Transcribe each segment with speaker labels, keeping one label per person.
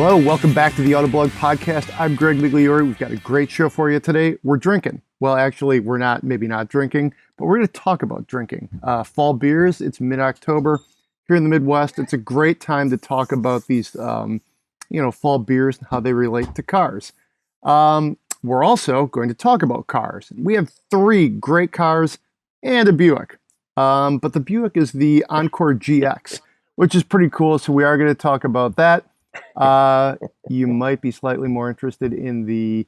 Speaker 1: Hello, welcome back to the Autoblog podcast. I'm Greg Migliore. We've got a great show for you today. We're drinking. Well, actually, we're not, maybe not drinking, but we're going to talk about drinking. Fall beers, it's mid-October. Here in the Midwest, it's a great time to talk about these, fall beers and how they relate to cars. We're also going to talk about cars. We have three great cars and a Buick. But the Buick is the Encore GX, which is pretty cool. So we are going to talk about that. You might be slightly more interested in the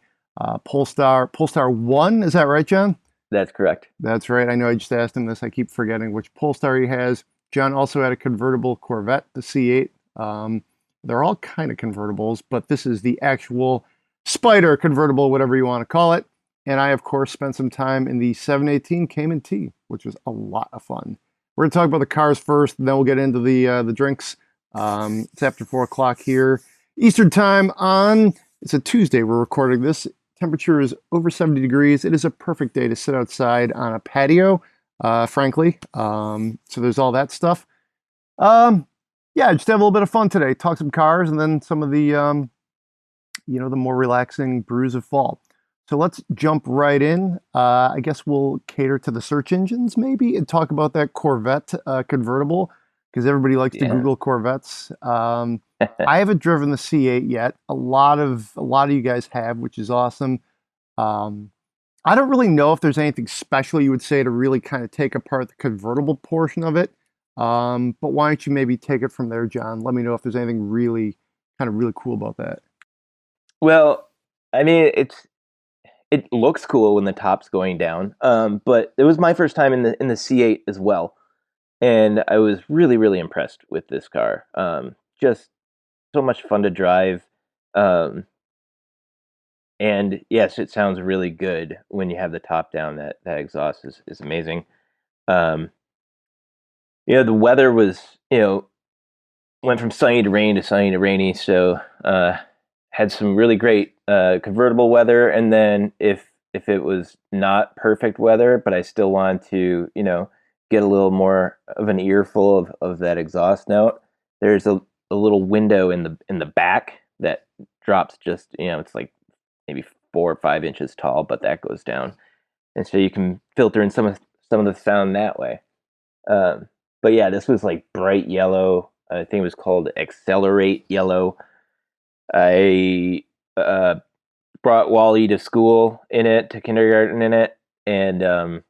Speaker 1: Polestar 1. Is that right, John?
Speaker 2: That's correct.
Speaker 1: That's right. I know I just asked him this. I keep forgetting which Polestar he has. John also had a convertible Corvette, the C8. They're all kind of convertibles, but this is the actual Spider convertible, whatever you want to call it. And I, of course, spent some time in the 718 Cayman Tea, which was a lot of fun. We're going to talk about the cars first, and then we'll get into the drinks. It's after 4 o'clock here Eastern time it's a Tuesday. We're recording this. Temperature is over 70 degrees. It is a perfect day to sit outside on a patio, frankly. So there's all that stuff. Just have a little bit of fun today. Talk some cars and then some of the, the more relaxing brews of fall. So let's jump right in. I guess we'll cater to the search engines maybe and talk about that Corvette convertible, because everybody likes to Google Corvettes. I haven't driven the C8 yet. A lot of you guys have, which is awesome. I don't really know if there's anything special you would say to really kind of take apart the convertible portion of it. But why don't you maybe take it from there, John? Let me know if there's anything really cool about that.
Speaker 2: Well, I mean, it looks cool when the top's going down. But it was my first time in the C8 as well. And I was really, really impressed with this car. Just so much fun to drive. And yes, it sounds really good when you have the top down. That exhaust is amazing. The weather was, went from sunny to rain to sunny to rainy. So had some really great convertible weather. And then if it was not perfect weather, but I still wanted to, get a little more of an earful of that exhaust note, there's a little window in the back that drops just, it's like maybe 4 or 5 inches tall, but that goes down. And so you can filter in some of the sound that way. But yeah, this was like bright yellow. I think it was called Accelerate Yellow. I brought Wally to school to kindergarten in it, and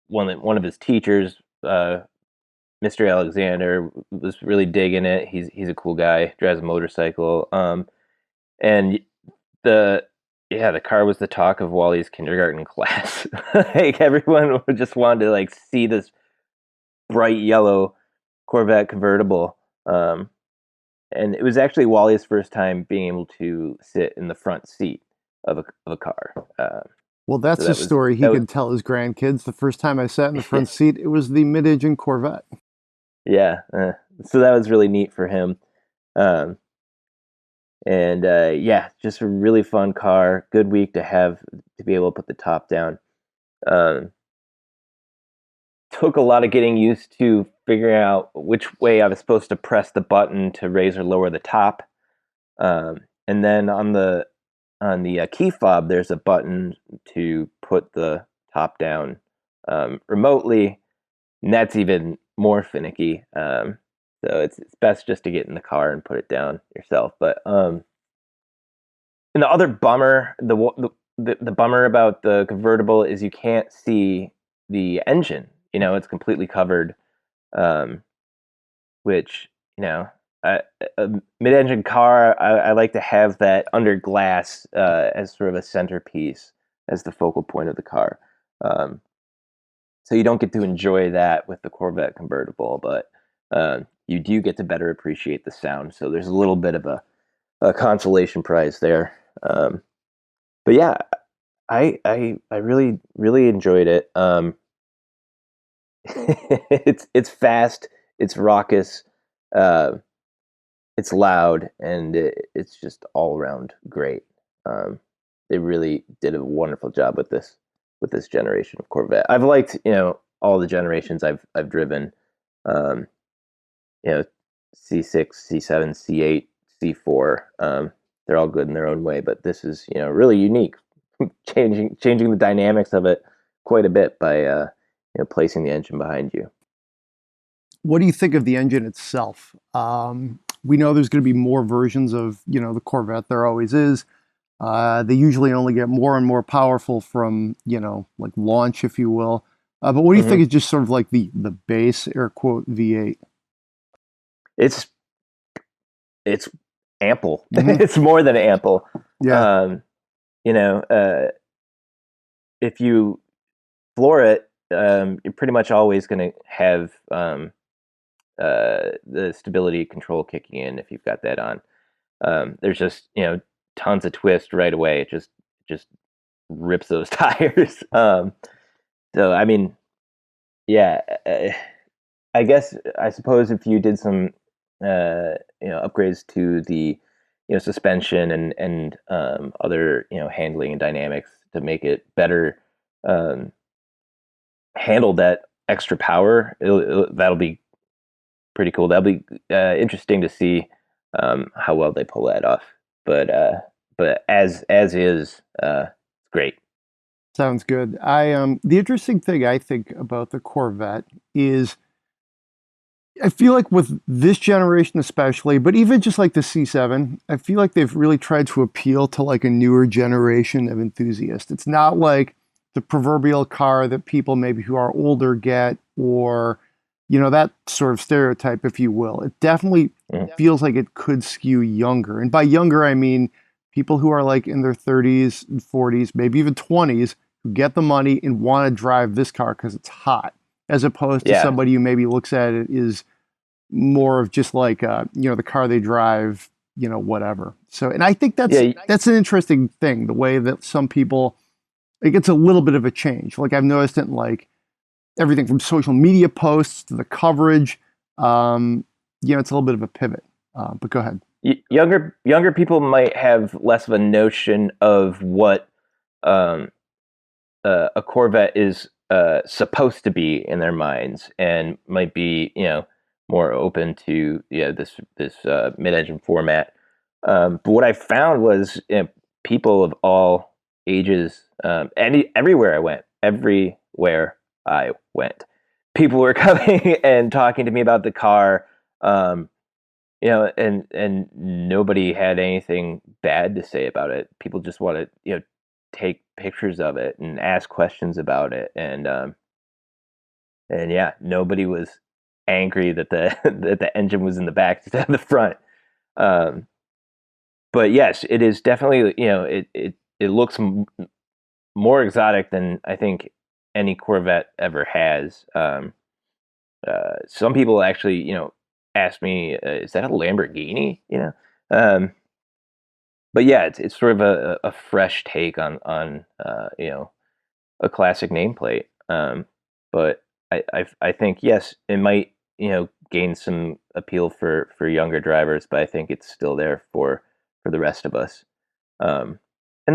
Speaker 2: one of his teachers, Mr. Alexander, was really digging it. He's a cool guy, drives a motorcycle. And the car was the talk of Wally's kindergarten class. Like everyone just wanted to see this bright yellow Corvette convertible. And it was actually Wally's first time being able to sit in the front seat of a car.
Speaker 1: Well, that's a story he could tell his grandkids. The first time I sat in the front seat, it was the mid-engine Corvette.
Speaker 2: Yeah, so that was really neat for him. Just a really fun car. Good week to be able to put the top down. Took a lot of getting used to figuring out which way I was supposed to press the button to raise or lower the top. And then on the key fob, there's a button to put the top down remotely, and that's even more finicky. So it's best just to get in the car and put it down yourself. But and the other bummer, the bummer about the convertible is you can't see the engine. It's completely covered, which a mid-engine car, I like to have that under glass as sort of a centerpiece, as the focal point of the car. So you don't get to enjoy that with the Corvette convertible, but you do get to better appreciate the sound. So there's a little bit of a consolation prize there. But yeah, I really, really enjoyed it. It's fast, it's raucous, it's loud, and it's just all around great. They really did a wonderful job with this generation of Corvette. I've liked all the generations I've driven. C6, C7, C8, C4. They're all good in their own way, but this is, really unique, changing the dynamics of it quite a bit by placing the engine behind you.
Speaker 1: What do you think of the engine itself? We know there's going to be more versions of, the Corvette. There always is. They usually only get more and more powerful from, like launch, if you will. But what do you think is just sort of like the base air quote V8?
Speaker 2: It's ample. It's more than ample.
Speaker 1: Yeah.
Speaker 2: If you floor it, you're pretty much always going to have the stability control kicking in if you've got that on. There's just tons of twist right away. It just rips those tires. So I mean, yeah. I suppose if you did some upgrades to the suspension and other handling and dynamics to make it better handle that extra power, that'll be pretty cool. That'll be interesting to see how well they pull that off. But as is, great.
Speaker 1: Sounds good. The interesting thing I think about the Corvette is I feel like with this generation especially, but even just like the C7, I feel like they've really tried to appeal to like a newer generation of enthusiasts. It's not like the proverbial car that people maybe who are older get, or that sort of stereotype, if you will. It definitely feels like it could skew younger. And by younger, I mean people who are like in their 30s and 40s, maybe even 20s, who get the money and want to drive this car because it's hot, as opposed to somebody who maybe looks at it is more of just like, the car they drive, whatever. So, and I think that's an interesting thing, the way that some people, it gets a little bit of a change. Like I've noticed it in like everything from social media posts to the coverage. It's a little bit of a pivot, but go ahead.
Speaker 2: Younger people might have less of a notion of what a Corvette is supposed to be in their minds, and might be more open to this mid-engine format. But what I found was people of all ages, everywhere I went, people were coming and talking to me about the car, and nobody had anything bad to say about it. People just want to take pictures of it and ask questions about it, and nobody was angry that the that the engine was in the back instead of the front. But yes, it is definitely it looks more exotic than I think any Corvette ever has. Some people actually ask me, is that a Lamborghini? But yeah, it's sort of a fresh take on a classic nameplate. But I think yes, it might gain some appeal for younger drivers, but I think it's still there for the rest of us. And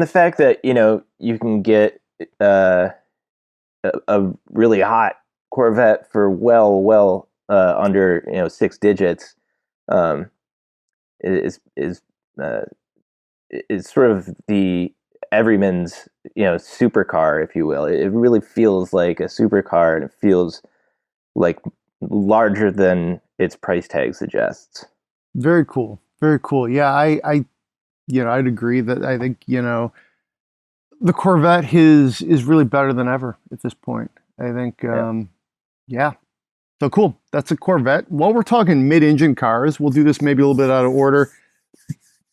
Speaker 2: the fact that you can get a really hot Corvette for well under 6 digits is sort of the everyman's supercar, if you will. It really feels like a supercar, and it feels like larger than its price tag suggests.
Speaker 1: Very cool. Very cool. Yeah, I'd agree that I think, the Corvette is really better than ever at this point. I think, yeah. So cool. That's a Corvette. While we're talking mid-engine cars, we'll do this maybe a little bit out of order.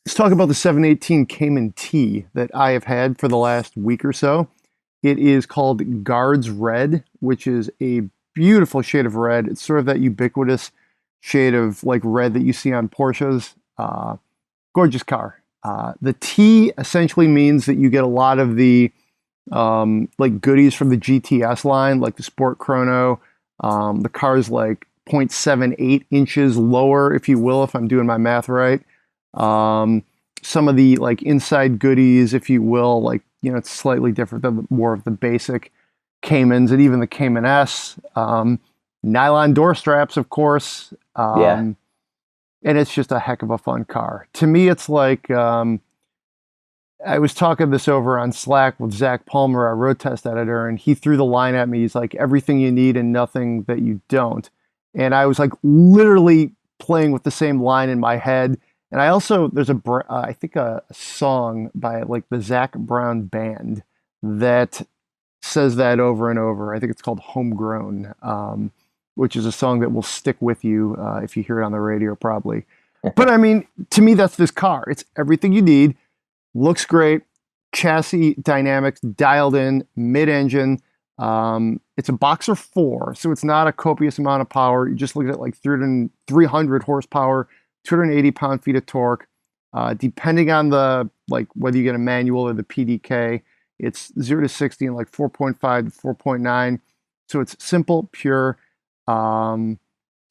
Speaker 1: Let's talk about the 718 Cayman Tea that I have had for the last week or so. It is called Guards Red, which is a beautiful shade of red. It's sort of that ubiquitous shade of like red that you see on Porsches. Gorgeous car. The T essentially means that you get a lot of the like goodies from the GTS line, like the Sport Chrono. The car's like 0.78 inches lower, if you will, if I'm doing my math right. Some of the like inside goodies, if you will, like, it's slightly different than more of the basic Caymans, and even the Cayman S. Nylon door straps, of course. and it's just a heck of a fun car. To me, it's like I was talking this over on Slack with Zach Palmer, our road test editor, and he threw the line at me. He's like, everything you need and nothing that you don't. And I was like, literally playing with the same line in my head. And I also, there's I think a song by like the Zach Brown Band that says that over and over. I think it's called Homegrown, which is a song that will stick with you if you hear it on the radio, probably. But I mean, to me, that's this car. It's everything you need. Looks great. Chassis dynamics dialed in, mid-engine. It's a Boxer 4, so it's not a copious amount of power. You just look at like 300 horsepower, 280 pound-feet of torque. Depending on the like whether you get a manual or the PDK, it's 0 to 60 in like 4.5 to 4.9. So it's simple, pure. To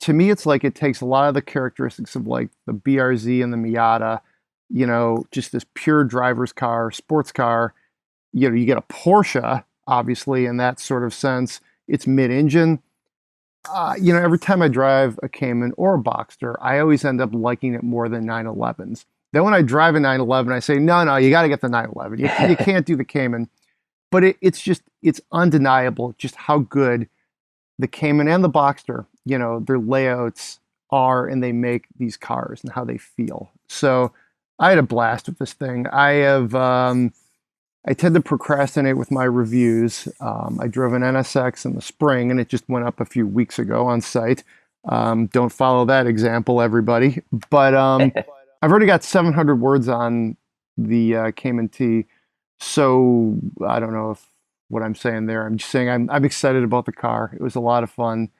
Speaker 1: me, it's like it takes a lot of the characteristics of like the BRZ and the Miata, just this pure driver's car, sports car. You get a Porsche, obviously, in that sort of sense. It's mid-engine. Every time I drive a Cayman or a Boxster, I always end up liking it more than 911s. Then when I drive a 911, I say, no, you got to get the 911. You can't do the Cayman. But it's undeniable just how good the Cayman and the Boxster, their layouts are, and they make these cars and how they feel. So I had a blast with this thing. I tend to procrastinate with my reviews. I drove an NSX in the spring, and it just went up a few weeks ago on site. Don't follow that example, everybody. But I've already got 700 words on the Cayman Tea, so I don't know if what I'm saying there. I'm just saying I'm excited about the car. It was a lot of fun.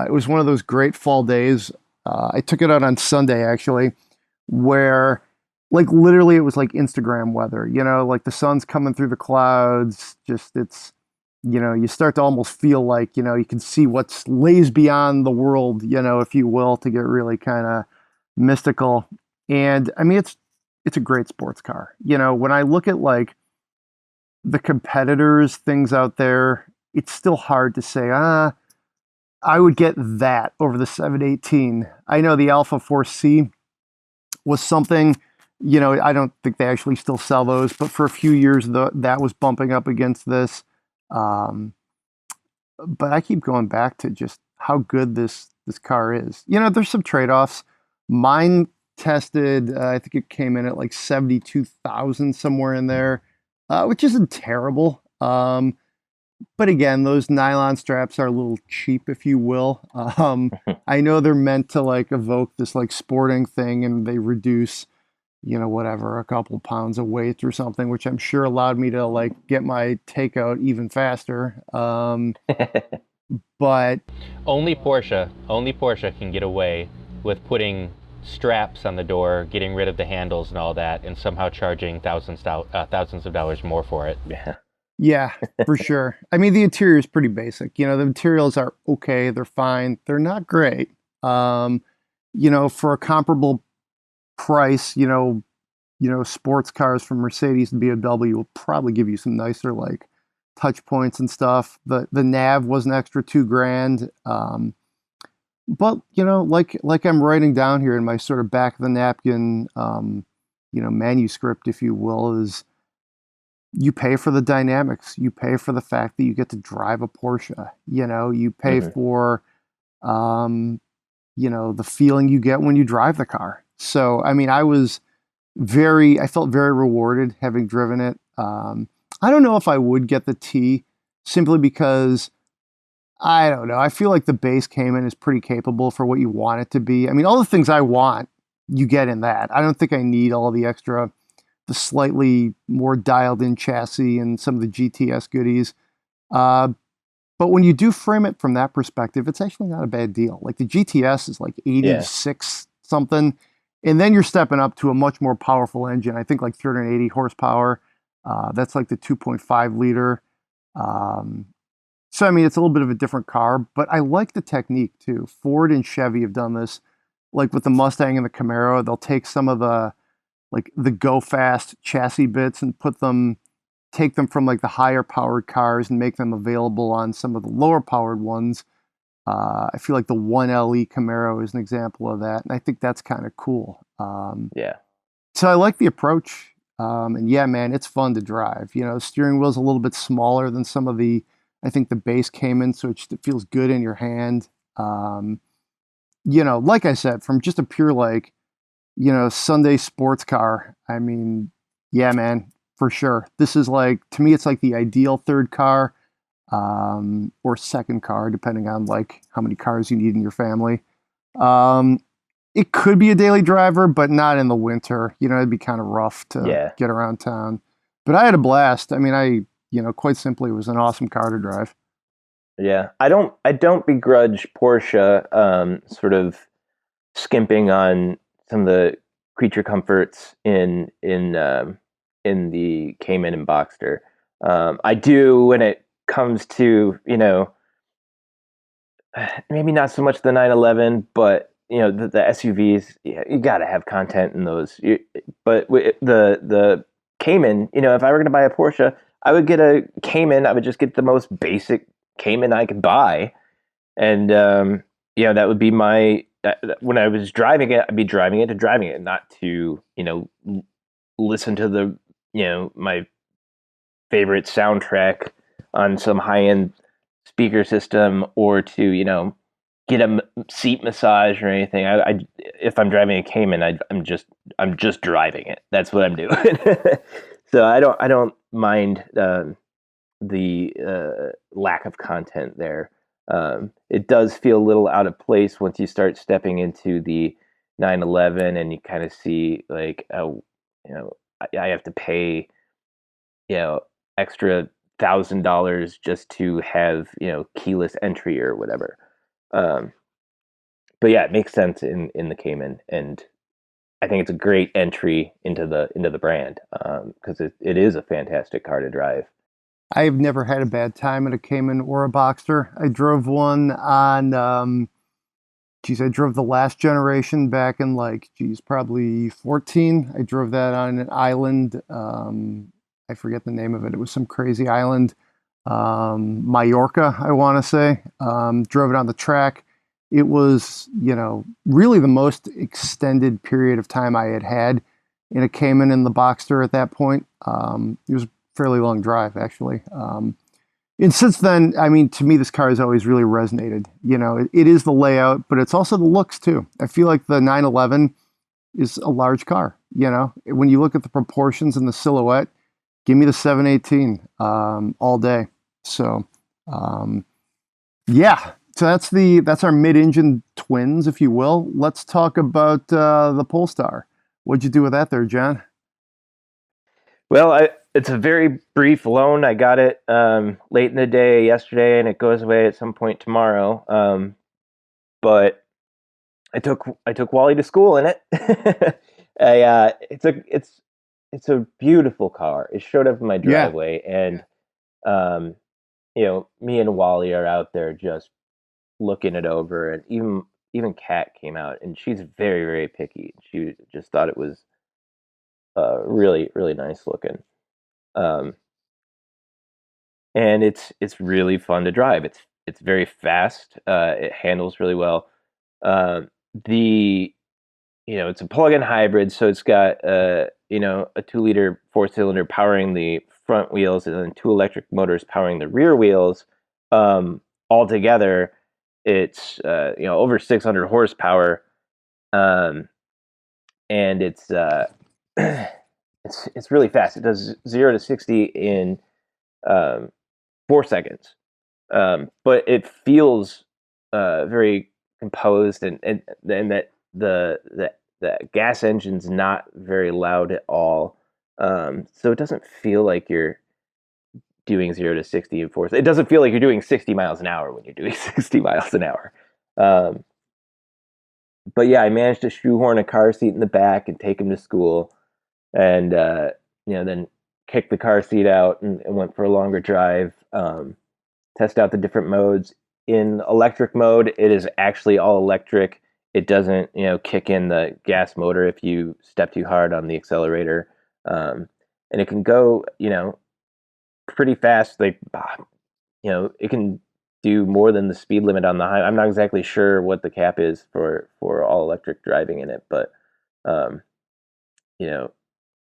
Speaker 1: It was one of those great fall days. I took it out on Sunday, actually, where like literally it was like Instagram weather, like the sun's coming through the clouds. Just you start to almost feel like, you can see what lays beyond the world, if you will, to get really kind of mystical. And I mean, it's a great sports car. When I look at like the competitors, things out there, it's still hard to say, I would get that over the 718. I know the Alpha 4C was something, I don't think they actually still sell those, but for a few years that was bumping up against this. But I keep going back to just how good this car is. There's some trade-offs. Mine tested, I think it came in at like 72,000, somewhere in there, which isn't terrible. But again, those nylon straps are a little cheap, if you will. I know they're meant to like evoke this like sporting thing, and they reduce, whatever, a couple pounds of weight or something, which I'm sure allowed me to like get my takeout even faster. But
Speaker 3: only Porsche can get away with putting straps on the door, getting rid of the handles and all that, and somehow charging thousands of dollars more for it.
Speaker 1: Yeah, for sure. I mean, the interior is pretty basic. The materials are okay. They're fine. They're not great. For a comparable price, sports cars from Mercedes and BMW will probably give you some nicer like touch points and stuff. The nav was an extra $2,000. But like I'm writing down here in my sort of back of the napkin, manuscript, if you will, is you pay for the dynamics. You pay for the fact that you get to drive a Porsche. You pay for, the feeling you get when you drive the car. So, I mean, I felt very rewarded having driven it. I don't know if I would get the T, simply because I don't know. I feel like the base Cayman is pretty capable for what you want it to be. I mean, all the things I want, you get in that. I don't think I need all the extra, the slightly more dialed in chassis and some of the GTS goodies. But when you do frame it from that perspective, it's actually not a bad deal. Like the GTS is like 86 something. And then you're stepping up to a much more powerful engine. I think like 380 horsepower. That's like the 2.5 liter. So, I mean, it's a little bit of a different car, but I like the technique too. Ford and Chevy have done this, like with the Mustang and the Camaro. They'll take some of the go fast chassis bits and take them from like the higher powered cars and make them available on some of the lower powered ones. I feel like the 1LE Camaro is an example of that, and I think that's kind of cool.
Speaker 2: Yeah.
Speaker 1: So I like the approach. And yeah, man, it's fun to drive. You know, steering wheel's a little bit smaller than some of the, I think the base Cayman, so it feels good in your hand. Um, you know, like I said, from just a pure like, you know, Sunday sports car. I mean, yeah, man, for sure. This is like, to me, it's like the ideal third car, or second car, depending on like how many cars you need in your family. Um, it could be a daily driver, but not in the winter. You know, it'd be kind of rough to
Speaker 2: Yeah.
Speaker 1: get around town. But I had a blast. I mean, you know, quite simply, it was an awesome car to drive.
Speaker 2: Yeah. I don't begrudge Porsche sort of skimping on some of the creature comforts in the Cayman and Boxster. I do when it comes to, maybe not so much the 911, but the SUVs. Yeah, you got to have content in those. But the Cayman, if I were going to buy a Porsche, I would get a Cayman. I would just get the most basic Cayman I could buy, and that would be my. When I was driving it, I'd be driving it to driving it, not to listen to the my favorite soundtrack on some high end speaker system, or to get a seat massage or anything. If I'm driving a Cayman, I'm just driving it. That's what I'm doing. So I don't mind the lack of content there. It does feel a little out of place once you start stepping into the 911 and you kind of see like, oh, I have to pay extra $1,000 just to have keyless entry or whatever. Um, but yeah, it makes sense in the Cayman, and I think it's a great entry into the brand, because it is a fantastic car to drive.
Speaker 1: I've never had a bad time in a Cayman or a Boxster. I drove one on, I drove the last generation back in like, probably 14. I drove that on an island. I forget the name of it. It was some crazy island, Mallorca, I want to say. Drove it on the track. It was, really the most extended period of time I had had in a Cayman in the Boxster at that point. It was a fairly long drive, actually. And since then, I mean, to me, this car has always really resonated. It is the layout, but it's also the looks too. I feel like the 911 is a large car. When you look at the proportions and the silhouette, give me the 718 all day. So, yeah. So that's our mid-engine twins, if you will. Let's talk about the Polestar. What'd you do with that there, John?
Speaker 2: Well, it's a very brief loan. I got it late in the day yesterday, and it goes away at some point tomorrow. But I took Wally to school in it. It's a beautiful car. It showed up in my
Speaker 1: Yeah.
Speaker 2: driveway, and me and Wally are out there just looking it over, and even Kat came out, and she's very, very picky. She just thought it was really, really nice looking. Um, and it's really fun to drive. It's very fast. It handles really well. The it's a plug-in hybrid, so it's got a 2-liter 4-cylinder powering the front wheels, and then 2 electric motors powering the rear wheels. Altogether, it's over 600 horsepower, and it's it's really fast. It does 0 to 60 in 4 seconds, but it feels very composed, and that the gas engine's not very loud at all, so it doesn't feel like you're doing 0 to 60 in 4. It doesn't feel like you're doing 60 miles an hour when you're doing 60 miles an hour. But yeah, I managed to shoehorn a car seat in the back and take him to school, and then kicked the car seat out and went for a longer drive. Test out the different modes. In electric mode, it is actually all electric. It doesn't, kick in the gas motor if you step too hard on the accelerator. And it can go, pretty fast. Like, it can do more than the speed limit on the highway. I'm not exactly sure what the cap is for all electric driving in it, but you know,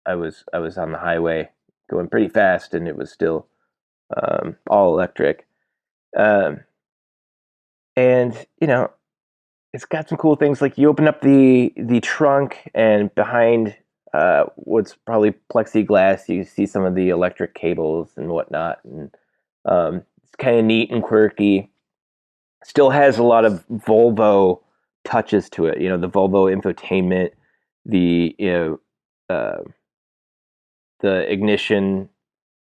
Speaker 2: I was on the highway going pretty fast, and it was still all electric. Um, and it's got some cool things, like you open up the trunk, and behind what's probably plexiglass, you see some of the electric cables and whatnot, and it's kind of neat and quirky. Still has a lot of Volvo touches to it. The Volvo infotainment, the uh, the ignition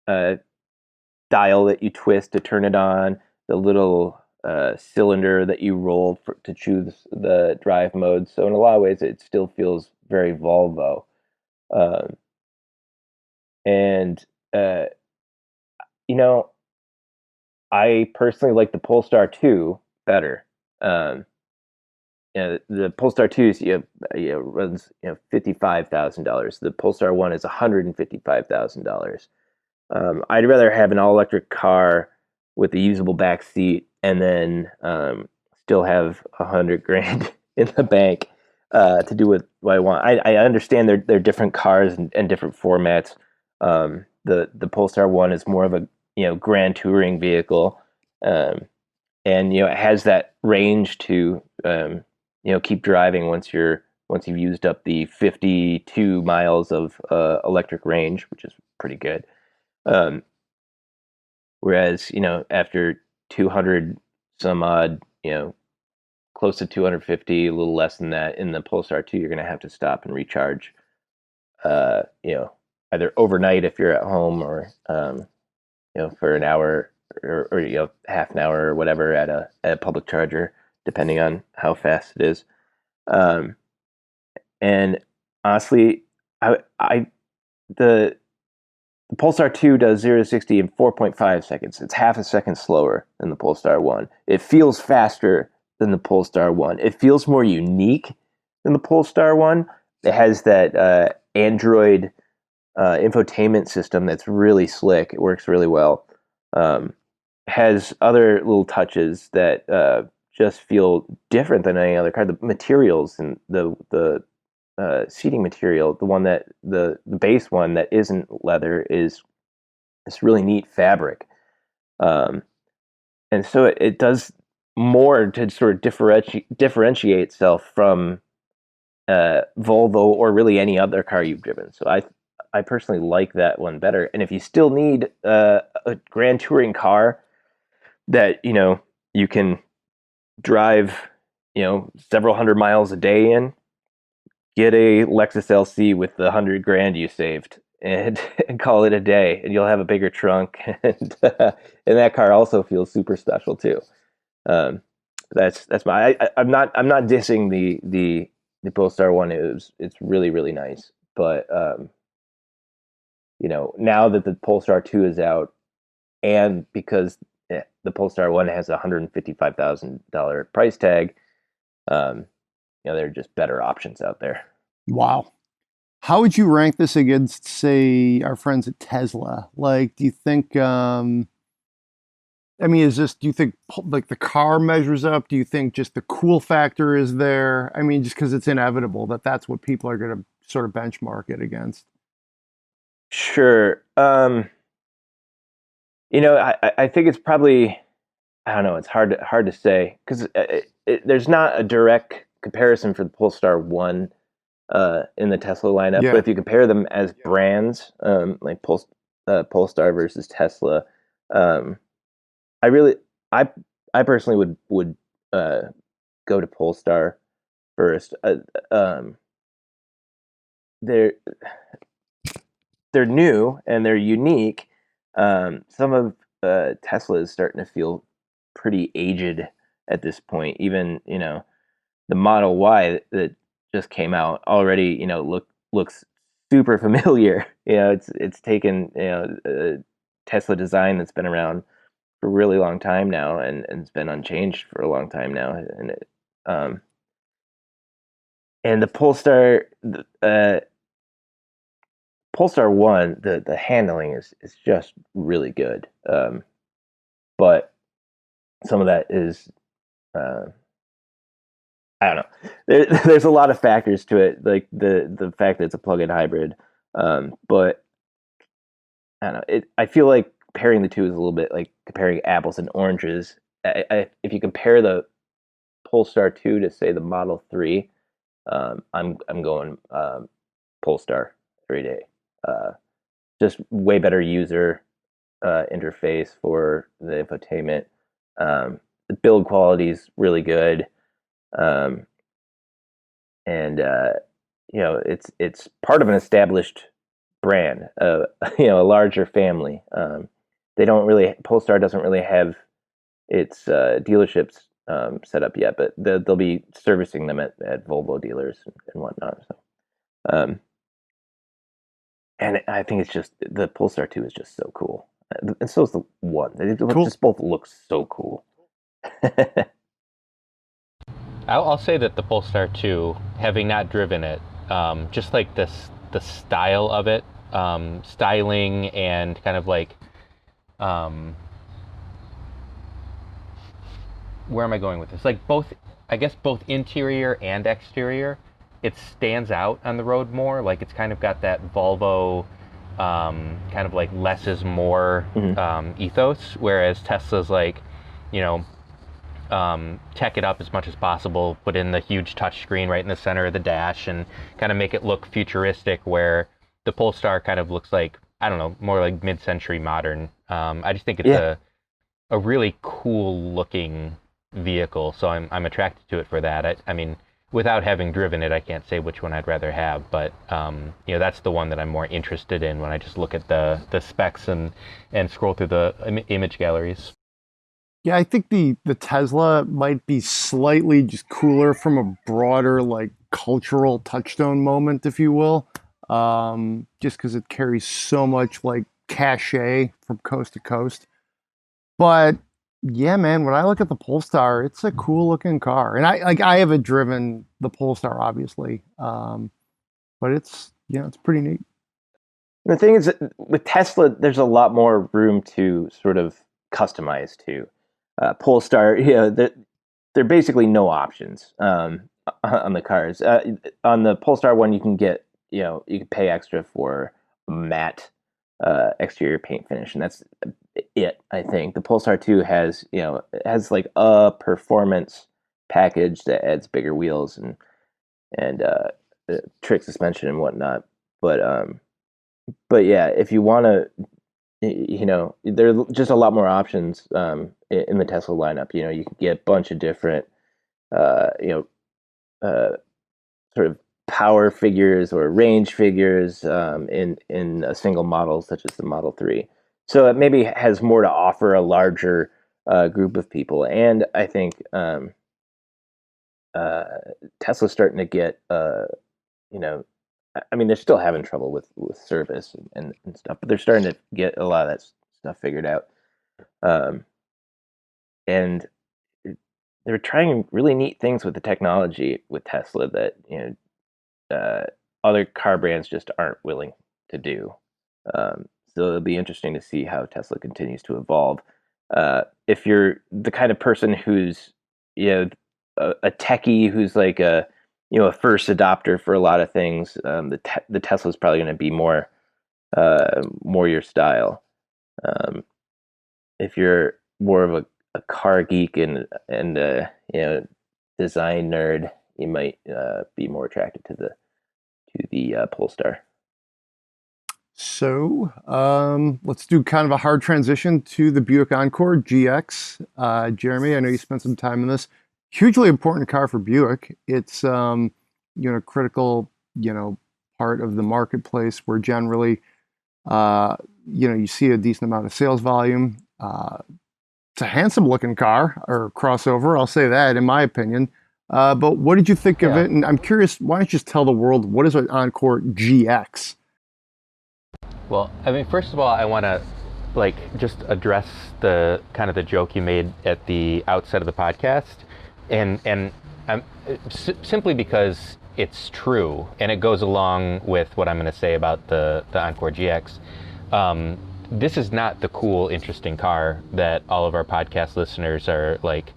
Speaker 2: dial that you twist to turn it on, the little cylinder that you roll to choose the drive mode. So in a lot of ways, it still feels very Volvo. Um, and uh, you know, I personally like the Polestar 2 better. Um, the Polestar 2 is, runs $55,000. The Polestar 1 is $155,000. I'd rather have an all electric car with a usable back seat, and then still have $100,000 in the bank to do what I want. I understand they're different cars and different formats. The Polestar 1 is more of a grand touring vehicle, and it has that range to keep driving once you've used up the 52 miles of electric range, which is pretty good. Um, Whereas, after 200 some odd, close to 250, a little less than that in the Polestar 2, you're going to have to stop and recharge, uh, you know, either overnight if you're at home, or, for an hour, or half an hour or whatever at a public charger, depending on how fast it is. Um, and honestly, I the The Polestar 2 does 0 to 60 in 4.5 seconds. It's half a second slower than the Polestar 1. It feels faster than the Polestar 1. It feels more unique than the Polestar 1. It has that Android infotainment system that's really slick. It works really well. Has other little touches that just feel different than any other car. The materials and the seating material, the base one that isn't leather, is this really neat fabric, um, and so it does more to sort of differentiate itself from Volvo or really any other car you've driven. So I personally like that one better. And if you still need a grand touring car that you can drive several hundred miles a day in, get a Lexus LC with the $100,000 you saved, and call it a day, and you'll have a bigger trunk, and that car also feels super special too. Um, that's I'm not dissing the Polestar 1. It's really really nice, but now that the Polestar 2 is out, and because the Polestar 1 has a $155,000 price tag, there are just better options out there.
Speaker 1: Wow. How would you rank this against, say, our friends at Tesla? Like, do you think, do you think like the car measures up? Do you think just the cool factor is there? I mean, just because it's inevitable that's what people are going to sort of benchmark it against.
Speaker 2: Sure. I think it's probably, I don't know, it's hard to say, because there's not a direct comparison for the Polestar 1 in the Tesla lineup.
Speaker 1: Yeah.
Speaker 2: But if you compare them as brands, like Polestar versus Tesla, I really, I personally would go to Polestar first. They're new and they're unique. Some of Tesla is starting to feel pretty aged at this point. Even the Model Y that just came out already, looks super familiar. It's taken a Tesla design that's been around for a really long time now, and it's been unchanged for a long time now. And the Polestar, Polestar 1, the handling is just really good. But some of that is, uh, I don't know. There's a lot of factors to it, like the fact that it's a plug-in hybrid. But I don't know. I feel like comparing the two is a little bit like comparing apples and oranges. If you compare the Polestar 2 to say the Model 3, I'm going Polestar every day. Just way better user interface for the infotainment. The build quality is really good, um, and it's part of an established brand, a larger family. They don't really Polestar doesn't really have its dealerships set up yet, but they'll be servicing them at Volvo dealers and whatnot. So, um, and I think it's just the Polestar 2 is just so cool, and so is the one. They
Speaker 1: Cool.
Speaker 2: just both look so cool.
Speaker 3: I'll say that the Polestar 2, having not driven it, just like the style of it, styling and kind of like, where am I going with this? Like both, I guess both interior and exterior, it stands out on the road more. Like it's kind of got that Volvo, kind of like less is more ethos, whereas Tesla's like, you know, tech it up as much as possible, put in the huge touchscreen right in the center of the dash and kind of make it look futuristic, where the Polestar kind of looks like, I don't know, more like mid-century modern. I just think it's a really cool looking vehicle, so I'm attracted to it for that. I mean, without having driven it, I can't say which one I'd rather have, but that's the one that I'm more interested in when I just look at the specs and scroll through the image galleries.
Speaker 1: Yeah, I think the Tesla might be slightly just cooler from a broader like cultural touchstone moment, if you will. Just because it carries so much like cachet from coast to coast. But yeah, man, when I look at the Polestar, it's a cool looking car, and I haven't driven the Polestar, obviously, but it's pretty neat.
Speaker 2: The thing is, with Tesla, there's a lot more room to sort of customize to. Polestar, there are basically no options on the cars. On the Polestar one, you can get, you can pay extra for matte exterior paint finish, and that's it. I think the Polestar 2 has, it has like a performance package that adds bigger wheels and trick suspension and whatnot. But yeah, if you want to, there are just a lot more options in the Tesla lineup. You can get a bunch of different, sort of power figures or range figures in a single model, such as the Model 3. So it maybe has more to offer a larger group of people. And I think Tesla's starting to get, I mean, they're still having trouble with service and stuff, but they're starting to get a lot of that stuff figured out. And they're trying really neat things with the technology with Tesla that, other car brands just aren't willing to do. So it'll be interesting to see how Tesla continues to evolve. If you're the kind of person who's, a techie who's like a first adopter for a lot of things, the Tesla is probably going to be more your style. If you're more of a car geek and design nerd, you might be more attracted to the Polestar.
Speaker 1: So let's do kind of a hard transition to the Buick Encore GX. Jeremy, I know you spent some time in this. Hugely important car for Buick. It's critical part of the marketplace where generally you see a decent amount of sales volume. It's a handsome looking car or crossover, I'll say that in my opinion. But what did you think of it? And I'm curious, why don't you just tell the world, what is an Encore GX?
Speaker 3: Well, I mean, first of all, I want to just address the kind of the joke you made at the outset of the podcast, and simply because it's true and it goes along with what I'm going to say about the Encore GX. this is not the cool, interesting car that all of our podcast listeners are like,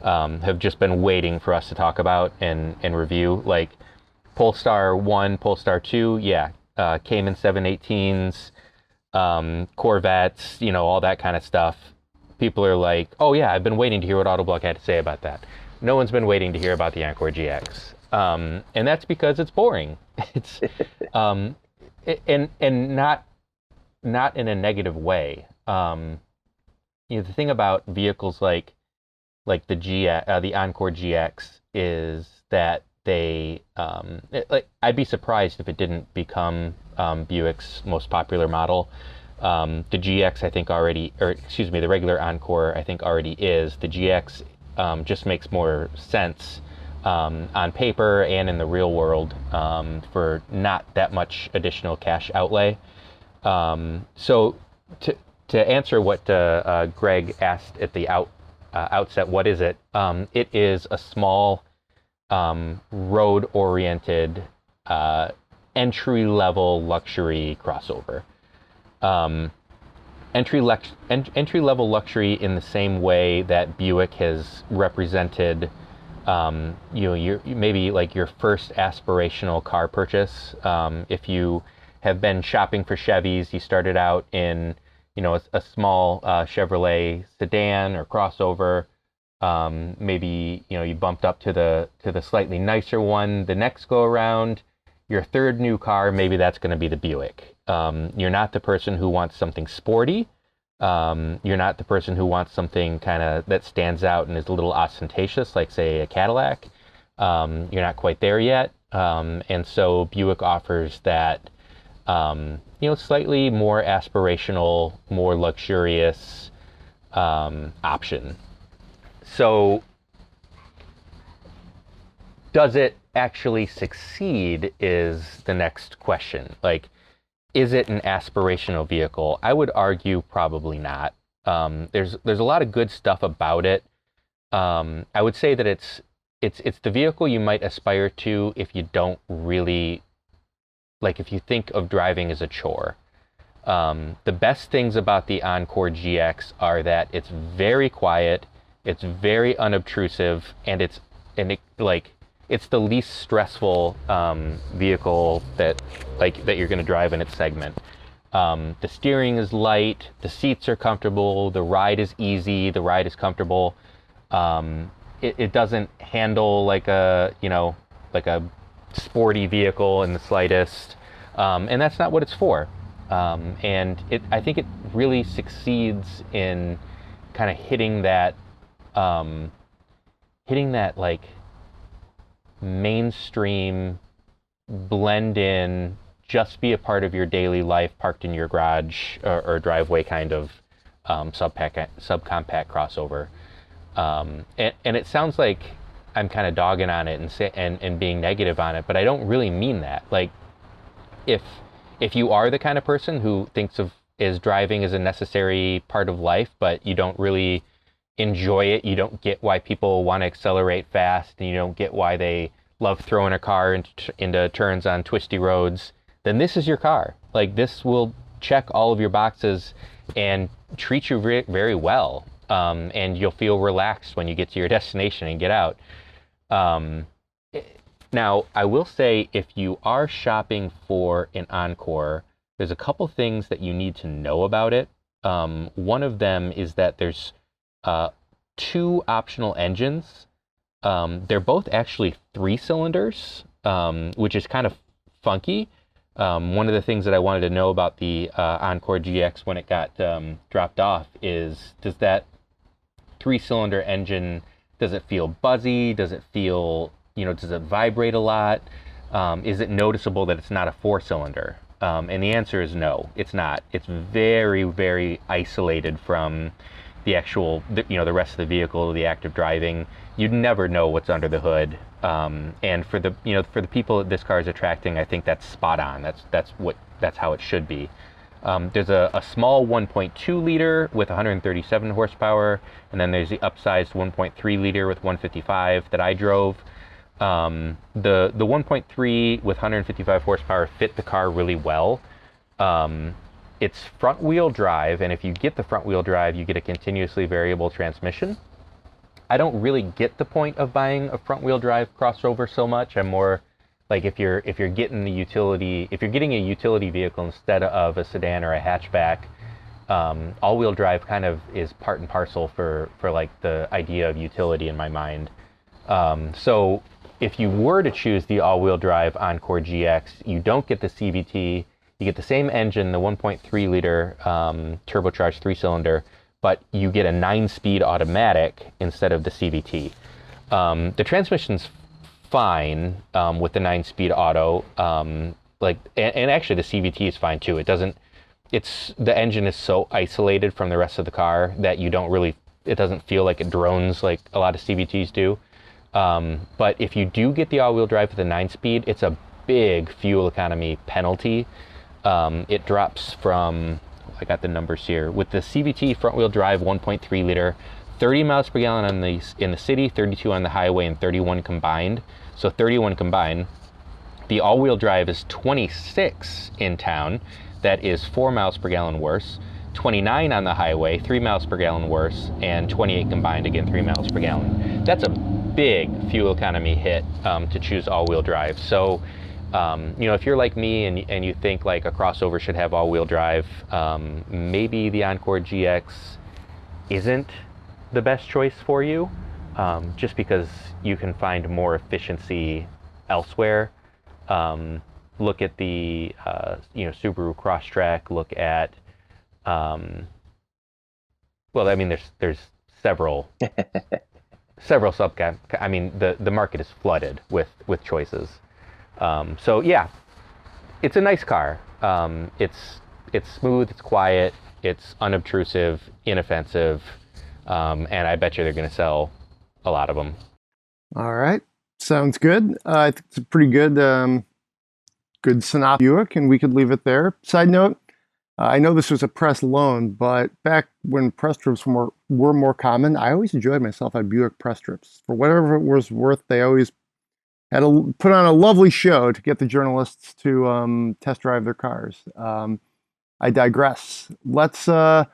Speaker 3: have just been waiting for us to talk about and review. Like Polestar 1, Polestar 2, yeah, Cayman 718s, Corvettes, all that kind of stuff. People are like, oh yeah, I've been waiting to hear what Autoblog had to say about that. No one's been waiting to hear about the Encore GX. And that's because it's boring. It's, and not in a negative way. The thing about vehicles like the Encore GX is that they, I'd be surprised if it didn't become Buick's most popular model. The GX, I think the regular Encore, I think already is. The GX just makes more sense on paper and in the real world for not that much additional cash outlay. So to answer what Greg asked at the outset, what is it? It is a small road-oriented entry-level luxury crossover. Entry-level luxury in the same way that Buick has represented, maybe like your first aspirational car purchase. If you have been shopping for Chevys, you started out in, a small Chevrolet sedan or crossover. Maybe you bumped up to the slightly nicer one the next go around. Your third new car, maybe that's going to be the Buick. You're not the person who wants something sporty. You're not the person who wants something kind of that stands out and is a little ostentatious, like say a Cadillac. You're not quite there yet. And so Buick offers that, slightly more aspirational, more luxurious option. So does it actually succeed is the next question. Like, is it an aspirational vehicle? I would argue probably not. There's a lot of good stuff about it. I would say that it's the vehicle you might aspire to if you don't really, like if you think of driving as a chore. The best things about the Encore GX are that it's very quiet, it's very unobtrusive, and it's the least stressful vehicle that you're going to drive in its segment. The steering is light, the seats are comfortable, the ride is easy, the ride is comfortable. It doesn't handle like a sporty vehicle in the slightest, and that's not what it's for. And I think it really succeeds in kind of hitting that like mainstream, blend in, just be a part of your daily life, parked in your garage or driveway kind of subcompact crossover. And it sounds like I'm kind of dogging on it and being negative on it, but I don't really mean that. Like, if you are the kind of person who thinks of is driving as a necessary part of life, but you don't really enjoy it, you don't get why people want to accelerate fast, and you don't get why they love throwing a car into turns on twisty roads, then this is your car. Like, this will check all of your boxes and treat you very, very well. And you'll feel relaxed when you get to your destination and get out. Now, I will say, if you are shopping for an Encore, there's a couple things that you need to know about it. One of them is that there's two optional engines. They're both actually 3 cylinders, which is kind of funky. One of the things that I wanted to know about the Encore GX when it got dropped off is, does that 3-cylinder engine, does it feel buzzy? Does it feel, does it vibrate a lot? Is it noticeable that it's not a 4-cylinder? And the answer is no, it's not. It's very, very isolated from the actual, the rest of the vehicle, the active driving. You'd never know what's under the hood. And for the people that this car is attracting, I think that's spot on. That's how it should be. There's a small 1.2 liter with 137 horsepower, and then there's the upsized 1.3 liter with 155 that I drove. The 1.3 with 155 horsepower fit the car really well. It's front wheel drive, and if you get the front wheel drive, you get a continuously variable transmission. I don't really get the point of buying a front wheel drive crossover so much. I'm more like if you're getting the utility, if you're getting a utility vehicle instead of a sedan or a hatchback, all-wheel drive kind of is part and parcel for like the idea of utility in my mind. So if you were to choose the all-wheel drive Encore GX, you don't get the CVT. You get the same engine, the 1.3 liter turbocharged 3-cylinder, but you get a 9-speed automatic instead of the CVT. The transmission's fine with the 9-speed auto, and actually the CVT is fine too. The engine is so isolated from the rest of the car that it doesn't feel like it drones like a lot of CVTs do. But if you do get the all-wheel drive with the 9-speed, it's a big fuel economy penalty. It drops from, I got the numbers here, with the CVT front-wheel drive 1.3 liter, 30 miles per gallon in the city, 32 on the highway, and 31 combined. So 31 combined. The all-wheel drive is 26 in town. That is 4 miles per gallon worse. 29 on the highway, 3 miles per gallon worse, and 28 combined, again 3 miles per gallon. That's a big fuel economy hit to choose all-wheel drive. So if you're like me and you think like a crossover should have all-wheel drive, maybe the Encore GX isn't the best choice for you, just because you can find more efficiency elsewhere. Look at the Subaru Crosstrek. Look at there's several subcat. I mean, the market is flooded with choices. So yeah, it's a nice car. It's smooth, it's quiet, it's unobtrusive, inoffensive, and I bet you they're going to sell a lot of them.
Speaker 1: All right, sounds good. I think it's a pretty good good synopsis Buick, and we could leave it there. Side note, I know this was a press loan, but back when press trips were more common, I always enjoyed myself at Buick press trips. For whatever it was worth, they always had to put on a lovely show to get the journalists to test drive their cars. I digress. Let's so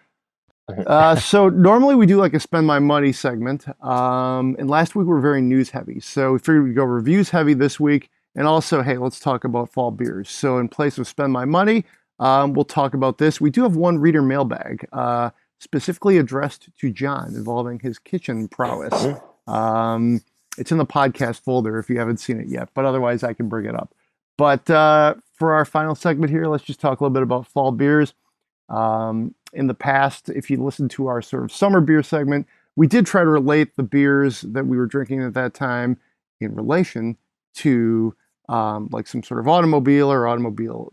Speaker 1: normally we do like a spend my money segment, and last week we were very news heavy, so we figured we'd go reviews heavy this week, and also, hey, let's talk about fall beers. So in place of spend my money, we'll talk about this. We do have one reader mailbag specifically addressed to John involving his kitchen prowess. It's in the podcast folder if you haven't seen it yet, but otherwise I can bring it up. But for our final segment here, let's just talk a little bit about fall beers. In the past, if you listen to our sort of summer beer segment, we did try to relate the beers that we were drinking at that time in relation to like some sort of automobile,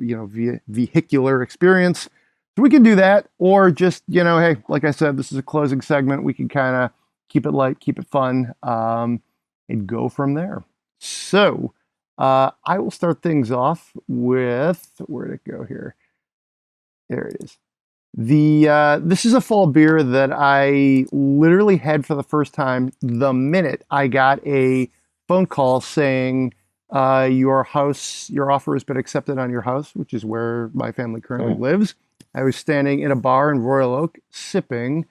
Speaker 1: vehicular experience. So we can do that, or just, hey, like I said, this is a closing segment. We can kind of keep it light, keep it fun, and go from there. So I will start things off with, where'd it go here? There it is. This is a fall beer that I literally had for the first time the minute I got a phone call saying your offer has been accepted on your house, which is where my family currently lives. I was standing in a bar in Royal Oak sipping.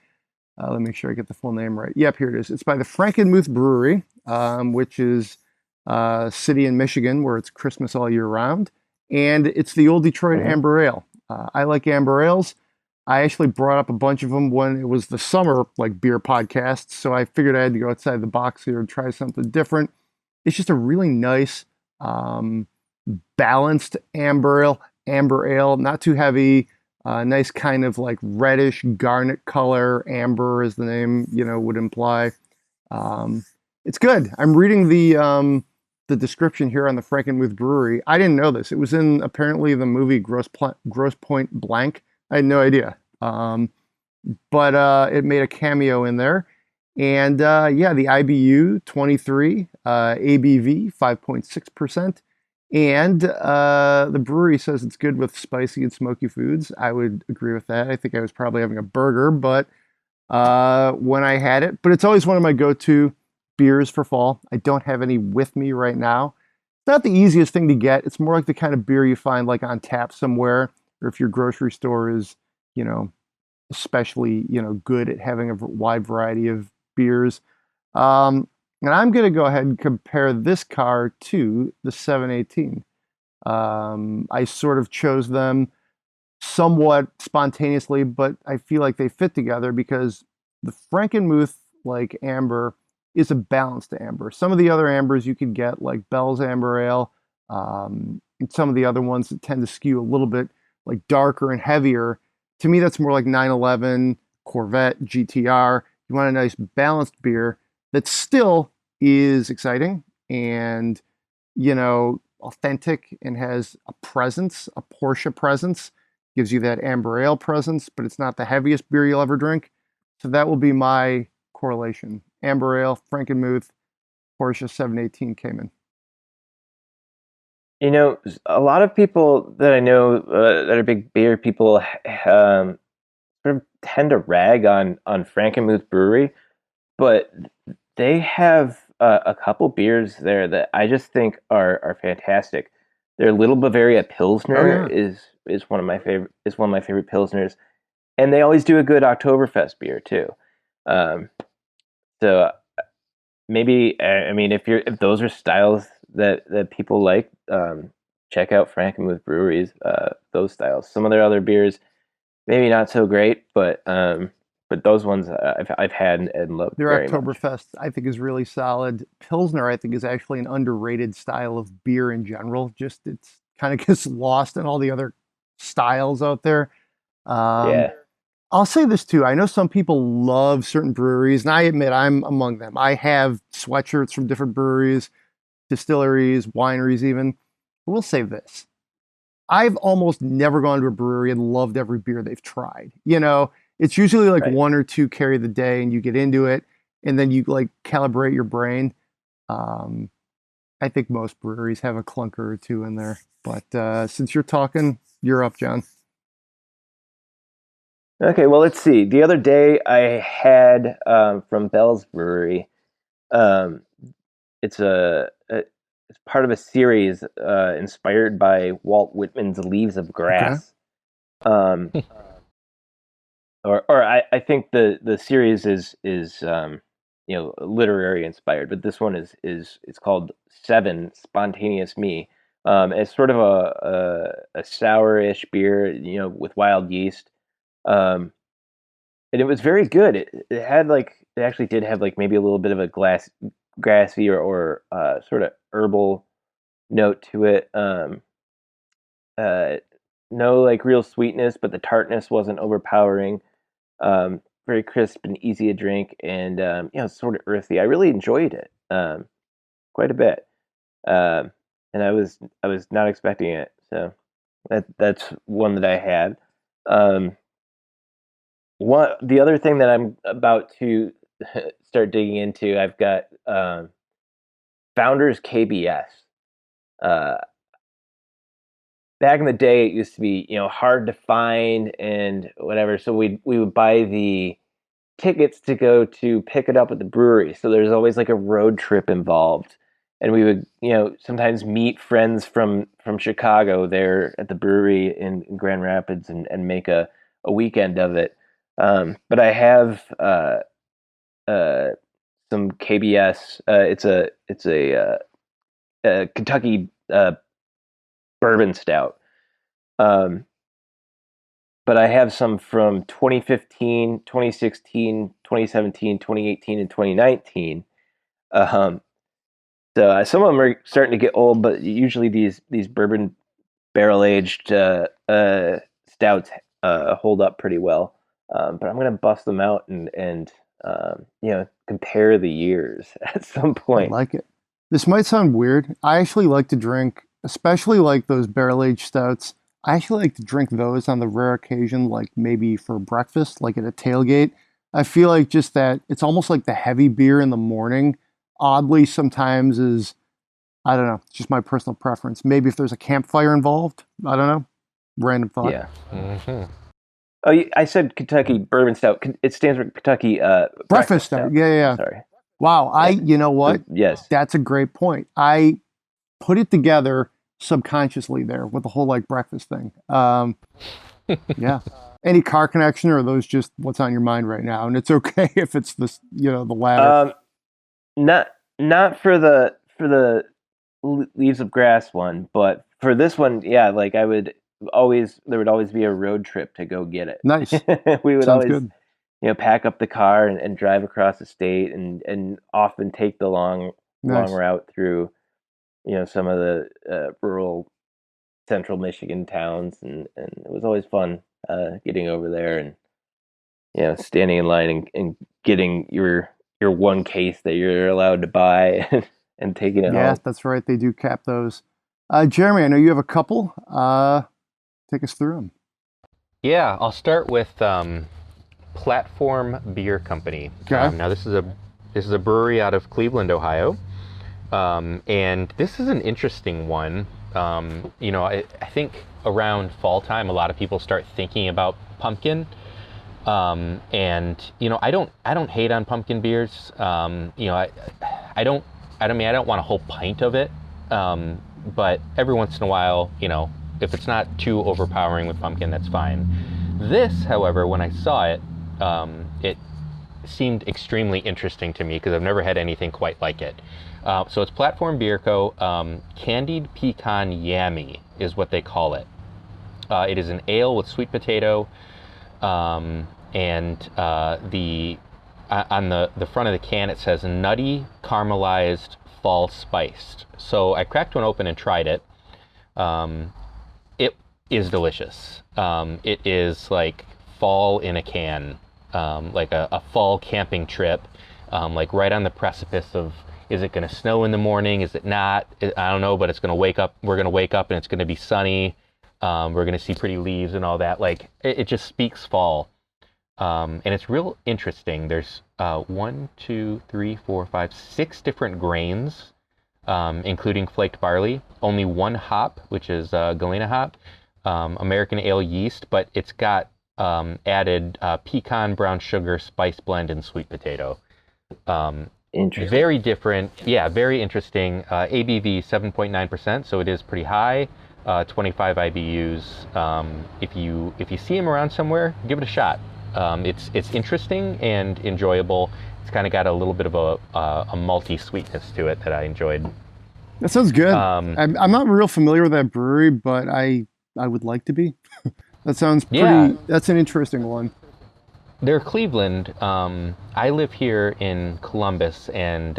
Speaker 1: Let me make sure I get the full name right. Yep, here it is. It's by the Frankenmuth Brewery, which is a city in Michigan where it's Christmas all year round. And it's the Old Detroit Amber Ale. I like amber ales. I actually brought up a bunch of them when it was the summer beer podcast, so I figured I had to go outside the box here and try something different. It's just a really nice, balanced amber ale, not too heavy, nice kind of reddish garnet color. Amber, as the name would imply. It's good. I'm reading the description here on the Frankenmuth Brewery. I didn't know this. It was in apparently the movie Gross Point Blank. I had no idea. But it made a cameo in there. And yeah, the IBU 23, ABV 5.6%. And the brewery says it's good with spicy and smoky foods. I would agree with that. I think I was probably having a burger, but when I had it. But it's always one of my go-to beers for fall. I don't have any with me right now. It's not the easiest thing to get. It's more like the kind of beer you find on tap somewhere or if your grocery store is, you know, especially, you know, good at having a wide variety of beers. And I'm going to go ahead and compare this car to the 718. I sort of chose them somewhat spontaneously, but I feel like they fit together because the Frankenmuth like amber is a balanced amber. Some of the other ambers you could get, like Bell's Amber Ale, and some of the other ones that tend to skew a little bit like darker and heavier. To me, that's more like 911, Corvette, GTR. You want a nice balanced beer that still is exciting and, you know, authentic and has a presence, a Porsche presence. Gives you that amber ale presence, but it's not the heaviest beer you'll ever drink. So that will be my correlation. Amber ale, Frankenmuth, Porsche 718 Cayman.
Speaker 2: You know, a lot of people that I know that are big beer people sort of tend to rag on Frankenmuth Brewery, but they have a couple beers there that I just think are fantastic. Their Little Bavaria Pilsner is one of my favorite Pilsners, and they always do a good Oktoberfest beer too. Um, so maybe I mean if those are styles that people like, check out Frankenmuth Breweries. Those styles. Some of their other beers maybe not so great, but those ones I've had and loved
Speaker 1: Their
Speaker 2: very much.
Speaker 1: Oktoberfest, I think, is really solid. Pilsner, I think, is actually an underrated style of beer in general. Just it's kind of gets lost in all the other styles out there. Um,
Speaker 2: Yeah.
Speaker 1: I'll say this too. I know some people love certain breweries, and I admit I'm among them. I have sweatshirts from different breweries, distilleries, wineries, even. I will say this. I've almost never gone to a brewery and loved every beer they've tried. You know, it's usually like
Speaker 2: Right.
Speaker 1: one or two carry the day and you get into it and then you like calibrate your brain. Um, I think most breweries have a clunker or two in there. But since you're talking, you're up, John.
Speaker 2: Okay, well, let's see. The other day I had from Bell's Brewery. Um, it's part of a series inspired by Walt Whitman's Leaves of
Speaker 1: Okay.
Speaker 2: Grass. Um, or I think the series is you know, literary inspired, but this one is it's called Seven Spontaneous Me. It's sort of a sourish beer, you know, with wild yeast. Um, and it was very good. It had like it actually did have like maybe a little bit of a grassy or sort of herbal note to it. Uh, no like real sweetness, but the tartness wasn't overpowering. Very crisp and easy to drink, and you know, sort of earthy. I really enjoyed it quite a bit, um, and I was not expecting it. So that's one that I had. Um, One the other thing that I'm about to start digging into, I've got Founders KBS. Uh, Back in the day, it used to be, you know, hard to find and whatever. So we would buy the tickets to go to pick it up at the brewery. So there's always like a road trip involved. And we would, you know, sometimes meet friends from Chicago there at the brewery in Grand Rapids and make a weekend of it. But I have uh, some KBS. It's a Kentucky bourbon stout. Um, but I have some from 2015, 2016, 2017, 2018, and 2019. Um, so some of them are starting to get old, but usually these bourbon barrel aged stouts hold up pretty well. But I'm gonna bust them out and you know, compare the years at some
Speaker 1: I
Speaker 2: point.
Speaker 1: like it. This might sound weird. I actually like to drink, especially like those barrel aged stouts. I actually like to drink those on the rare occasion, like maybe for breakfast, like at a tailgate. I feel like just that it's almost like the heavy beer in the morning, oddly, sometimes is, I don't know, it's just my personal preference. Maybe if there's a campfire involved, I don't know. Random thought.
Speaker 2: Yeah.
Speaker 3: Hmm.
Speaker 2: Oh, I said Kentucky bourbon stout. It stands for Kentucky
Speaker 1: Breakfast stout. Yeah, yeah, yeah.
Speaker 2: Sorry.
Speaker 1: Wow.
Speaker 2: Yeah.
Speaker 1: You know what?
Speaker 2: Yes.
Speaker 1: That's a great point. I put it together subconsciously there with the whole like breakfast thing. Yeah. Any car connection, or are those just what's on your mind right now? And it's okay if it's this, the latter.
Speaker 2: Not for the Leaves of Grass one, but for this one, yeah, like there would always be a road trip to go get it.
Speaker 1: Nice.
Speaker 2: We would
Speaker 1: Sounds
Speaker 2: always,
Speaker 1: good.
Speaker 2: pack up the car and drive across the state and often take the long
Speaker 1: Nice.
Speaker 2: route through, some of the rural central Michigan towns, and it was always fun getting over there and standing in line and getting your one case that you're allowed to buy and taking it
Speaker 1: Yeah,
Speaker 2: home.
Speaker 1: that's right. They do cap those. Jeremy, I know you have a couple. Take us through them.
Speaker 3: Yeah, I'll start with Platform Beer Company.
Speaker 1: Okay.
Speaker 3: Now this is a brewery out of Cleveland, Ohio, and this is an interesting one. I think around fall time, a lot of people start thinking about pumpkin. And I don't hate on pumpkin beers. I don't want a whole pint of it. But every once in a while, if it's not too overpowering with pumpkin, that's fine. This, however, when I saw it, it seemed extremely interesting to me because I've never had anything quite like it. So it's Platform Beer Co. Candied Pecan Yummy is what they call it. It is an ale with sweet potato, and on the front of the can it says nutty, caramelized, fall spiced. So I cracked one open and tried it. It is delicious. It is like fall in a can, like a fall camping trip, like right on the precipice of, is it going to snow in the morning? Is it not? I don't know, but it's going to wake up. We're going to wake up and it's going to be sunny. We're going to see pretty leaves and all that. Like it just speaks fall. And it's real interesting. There's 6 different grains, including flaked barley, only one hop, which is Galena hop, American ale yeast, but it's got added pecan, brown sugar, spice blend, and sweet potato.
Speaker 2: Interesting.
Speaker 3: Very different. Yeah, very interesting. ABV 7.9%, so it is pretty high. 25 IBUs. If you see them around somewhere, give it a shot. It's interesting and enjoyable. It's kind of got a little bit of a malty sweetness to it that I enjoyed.
Speaker 1: That sounds good. I'm not real familiar with that brewery, but I would like to be. That sounds pretty.
Speaker 3: Yeah.
Speaker 1: That's an interesting one.
Speaker 3: They're Cleveland. I live here in Columbus, and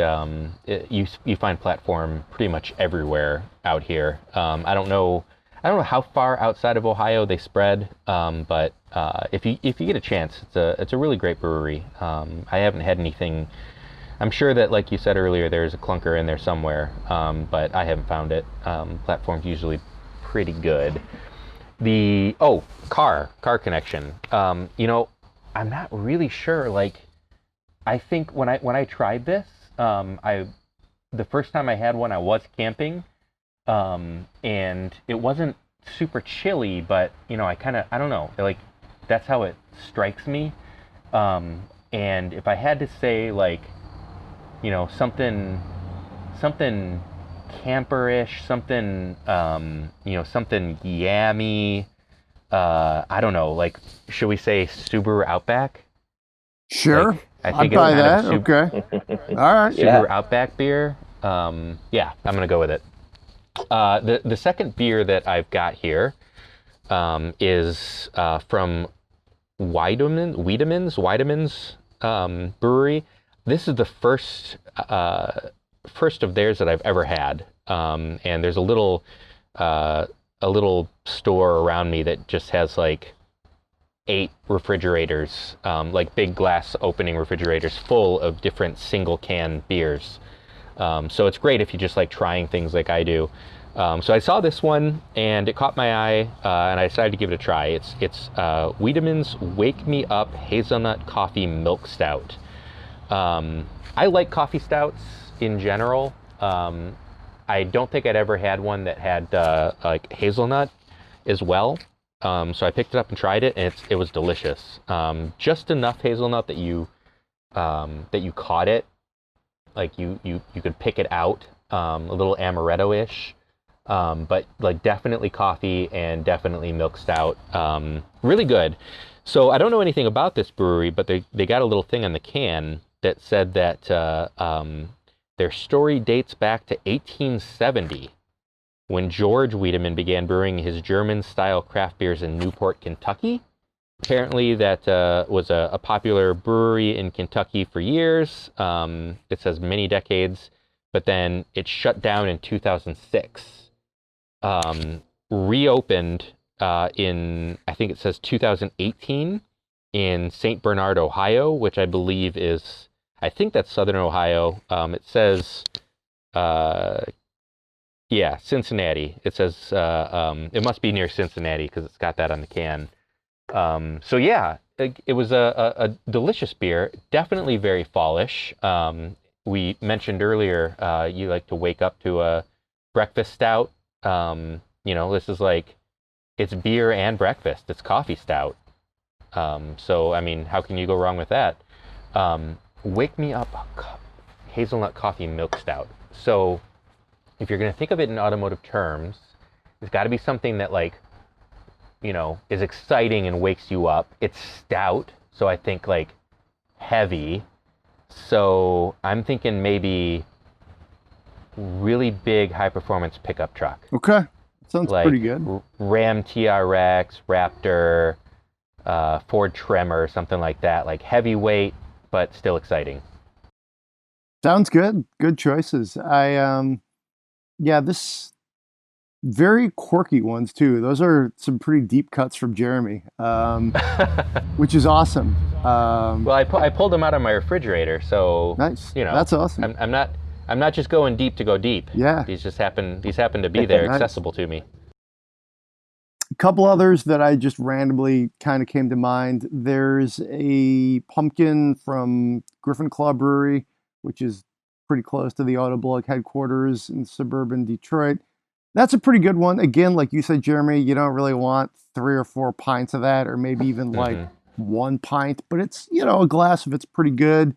Speaker 3: you find Platform pretty much everywhere out here. I don't know how far outside of Ohio they spread, but if you get a chance, it's a really great brewery. I haven't had anything. I'm sure that, like you said earlier, there's a clunker in there somewhere, but I haven't found it. Platform's usually pretty good. Car connection. I'm not really sure. Like, I think when I tried this, the first time I had one, I was camping, and it wasn't super chilly, but I don't know, like that's how it strikes me. And if I had to say, like, something camperish, something something yammy. I don't know, like, should we say Subaru Outback?
Speaker 1: Sure.
Speaker 3: Like, I
Speaker 1: I'd
Speaker 3: think
Speaker 1: buy
Speaker 3: it's
Speaker 1: that.
Speaker 3: kind of
Speaker 1: Okay. All right.
Speaker 3: Subaru Outback beer. Yeah, I'm gonna go with it. The second beer that I've got here is from Wiedemann's brewery. This is the first of theirs that I've ever had. And there's a little store around me that just has like 8 refrigerators, like big glass opening refrigerators full of different single can beers. So it's great if you just like trying things like I do. So I saw this one and it caught my eye, and I decided to give it a try. It's Wiedemann's Wake Me Up Hazelnut Coffee Milk Stout. I like coffee stouts in general. I don't think I'd ever had one that had like hazelnut as well. So I picked it up and tried it, and it was delicious. Just enough hazelnut that you caught it, like you could pick it out, a little amaretto-ish. But like definitely coffee and definitely milk stout. Really good. So I don't know anything about this brewery, but they got a little thing on the can that said that their story dates back to 1870 when George Wiedemann began brewing his German-style craft beers in Newport, Kentucky. Apparently that was a popular brewery in Kentucky for years. It says many decades, but then it shut down in 2006. Reopened in, I think it says 2018 in St. Bernard, Ohio, which I believe is, I think that's Southern Ohio. It says, yeah, Cincinnati. It says, it must be near Cincinnati because it's got that on the can. So yeah, it was a delicious beer, definitely very fallish. We mentioned earlier, you like to wake up to a breakfast stout. This is like, it's beer and breakfast. It's coffee stout. So, I mean, how can you go wrong with that? Wake me up hazelnut coffee milk stout. So if you're going to think of it in automotive terms, it's got to be something that like, is exciting and wakes you up. It's stout, so I think like heavy. So I'm thinking maybe really big high performance pickup truck.
Speaker 1: Okay. Sounds
Speaker 3: Like
Speaker 1: pretty good.
Speaker 3: Ram TRX, Raptor, Ford Tremor, something like that. Like heavyweight, but still exciting.
Speaker 1: Sounds good. Good choices. This very quirky ones too. Those are some pretty deep cuts from Jeremy, which is awesome.
Speaker 3: Well, I pulled them out of my refrigerator, so
Speaker 1: Nice. That's awesome.
Speaker 3: I'm not just going deep to go deep.
Speaker 1: Yeah.
Speaker 3: These happen to be there,
Speaker 1: Nice.
Speaker 3: accessible to me.
Speaker 1: A couple others that I just randomly kind of came to mind. There's a pumpkin from Griffin Claw Brewery, which is pretty close to the Autoblog headquarters in suburban Detroit. That's a pretty good one. Again, like you said, Jeremy, you don't really want 3 or 4 pints of that, or maybe even like 1 pint, but it's, a glass of it's pretty good.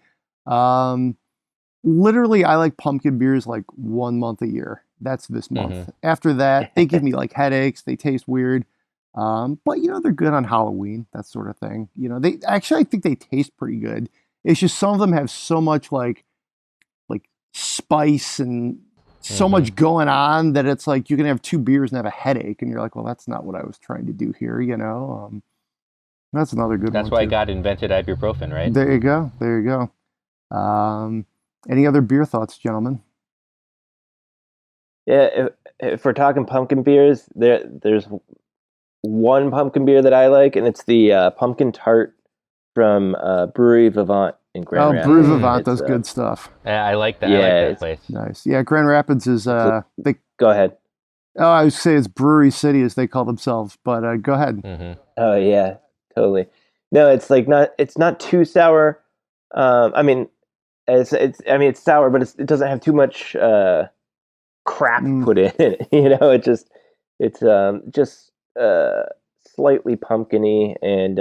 Speaker 1: Literally, I like pumpkin beers like 1 month a year. That's this month. After that, they give me like headaches. They taste weird. But they're good on Halloween, that sort of thing. They actually, I think they taste pretty good. It's just some of them have so much like spice and so much going on that it's like you can have 2 beers and have a headache, and you're like, well, that's not what I was trying to do here. That's another good one.
Speaker 3: That's why God invented ibuprofen, right?
Speaker 1: There you go. There you go. Any other beer thoughts, gentlemen?
Speaker 2: Yeah, if we're talking pumpkin beers, there's one pumpkin beer that I like, and it's the pumpkin tart from Brewery Vivant in Grand Rapids.
Speaker 1: Brewery Vivant does good stuff.
Speaker 3: Yeah, I like that.
Speaker 2: Yeah,
Speaker 3: I like that place.
Speaker 1: Nice. Yeah, Grand Rapids is
Speaker 2: Go ahead.
Speaker 1: Oh, I would say it's Brewery City as they call themselves, but go ahead.
Speaker 2: Oh yeah, totally. No, it's like it's not too sour. It's sour, but it doesn't have too much crap put in it. It's just slightly pumpkin-y, and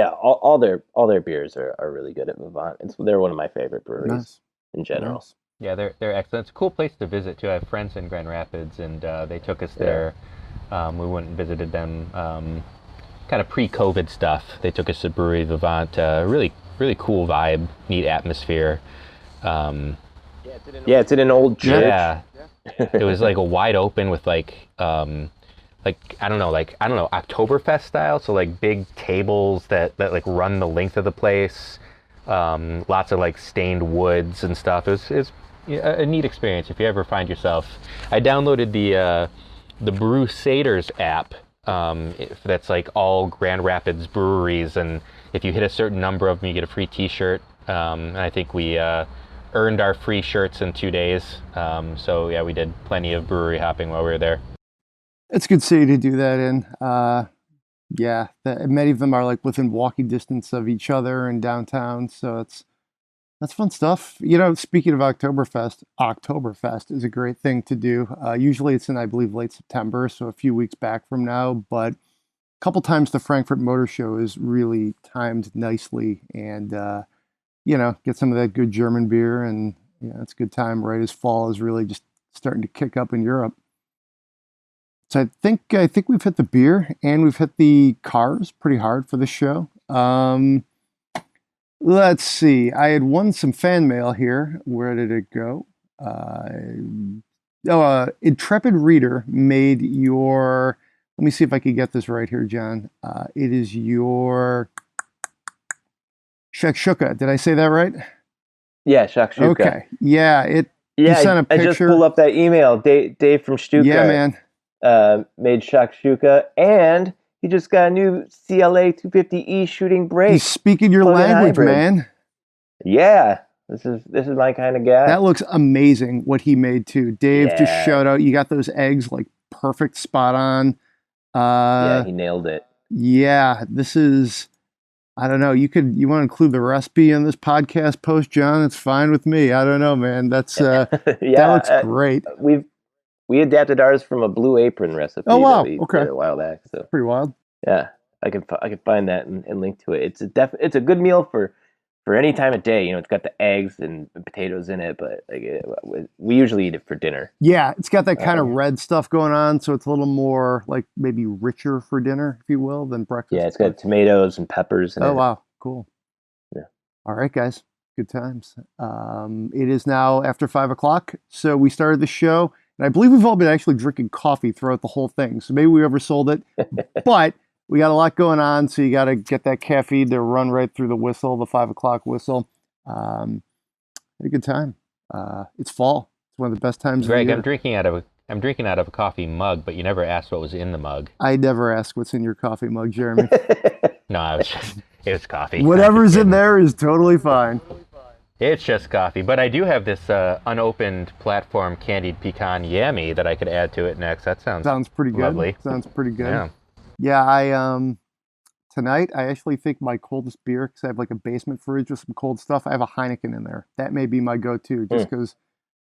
Speaker 2: all their beers are really good at Vivant. They're one of my favorite breweries in general.
Speaker 1: Nice.
Speaker 3: Yeah, they're excellent. It's a cool place to visit too. I have friends in Grand Rapids, and they took us there. We went and visited them, kind of pre-COVID stuff. They took us to Brewery Vivant. Really cool vibe, neat atmosphere.
Speaker 2: It's in an old church.
Speaker 3: Yeah, it was like a wide open with like I don't know, Oktoberfest style. So like big tables that like run the length of the place. Lots of like stained woods and stuff. It was a neat experience. If you ever find yourself, I downloaded the Brewsaders app. That's like all Grand Rapids breweries, and if you hit a certain number of them, you get a free T-shirt. And I think we earned our free shirts in 2 days. So yeah, we did plenty of brewery hopping while we were there.
Speaker 1: It's a good city to do that in. Many of them are like within walking distance of each other in downtown, so that's fun stuff. Speaking of Oktoberfest is a great thing to do. Usually it's in, I believe, late September, so a few weeks back from now, but a couple times the Frankfurt Motor Show is really timed nicely, and get some of that good German beer, and it's a good time right as fall is really just starting to kick up in Europe. So I think we've hit the beer and we've hit the cars pretty hard for the show. Let's see. I had won some fan mail here. Where did it go? Intrepid Reader made your. Let me see if I can get this right here, John. It is your shakshuka. Did I say that right?
Speaker 2: Yeah, shakshuka.
Speaker 1: Okay. Yeah.
Speaker 2: Yeah,
Speaker 1: sent a
Speaker 2: I just
Speaker 1: picture.
Speaker 2: pulled up that email. Dave from Stuka.
Speaker 1: Yeah, man.
Speaker 2: Made shakshuka, and he just got a new CLA 250E shooting brake.
Speaker 1: He's speaking your
Speaker 2: Plug-in
Speaker 1: language,
Speaker 2: hybrid.
Speaker 1: man.
Speaker 2: Yeah, this is my kind of guy.
Speaker 1: That looks amazing what he made too. Dave just
Speaker 2: Yeah.
Speaker 1: showed out. You got those eggs like perfect, spot on.
Speaker 2: Yeah, he nailed it.
Speaker 1: Yeah, this is. I don't know. You want to include the recipe in this podcast post, John? It's fine with me. I don't know, man. That's
Speaker 2: Yeah,
Speaker 1: that looks great.
Speaker 2: We adapted ours from a Blue Apron recipe.
Speaker 1: Oh, wow.
Speaker 2: That we
Speaker 1: Okay.
Speaker 2: did a while back. So
Speaker 1: Pretty wild.
Speaker 2: yeah, I can find that and link to it. It's a good meal for any time of day. It's got the eggs and potatoes in it, but we usually eat it for dinner.
Speaker 1: Yeah, it's got that kind of red stuff going on, so it's a little more like maybe richer for dinner, if you will, than breakfast.
Speaker 2: Yeah, it's got tomatoes and peppers in it.
Speaker 1: Oh, wow. Cool.
Speaker 2: Yeah.
Speaker 1: All right, guys. Good times. It is now after 5 o'clock, so we started the show, and I believe we've all been actually drinking coffee throughout the whole thing, so maybe we oversold it, but we got a lot going on, so you got to get that caffeine to run right through the whistle, the 5 o'clock whistle. Had a good time. It's fall. It's one of the best times
Speaker 3: Greg,
Speaker 1: of the year.
Speaker 3: I'm drinking out of a coffee mug, but you never asked what was in the mug.
Speaker 1: I never ask what's in your coffee mug, Jeremy.
Speaker 3: No, it was coffee.
Speaker 1: Whatever's in there is totally fine.
Speaker 3: It's just coffee, but I do have this unopened platform candied pecan yummy that I could add to it next. That sounds
Speaker 1: pretty good.
Speaker 3: lovely.
Speaker 1: Sounds pretty good.
Speaker 3: Yeah.
Speaker 1: Yeah, I tonight I actually think my coldest beer, because I have like a basement fridge with some cold stuff. I have a Heineken in there. That may be my go-to, just because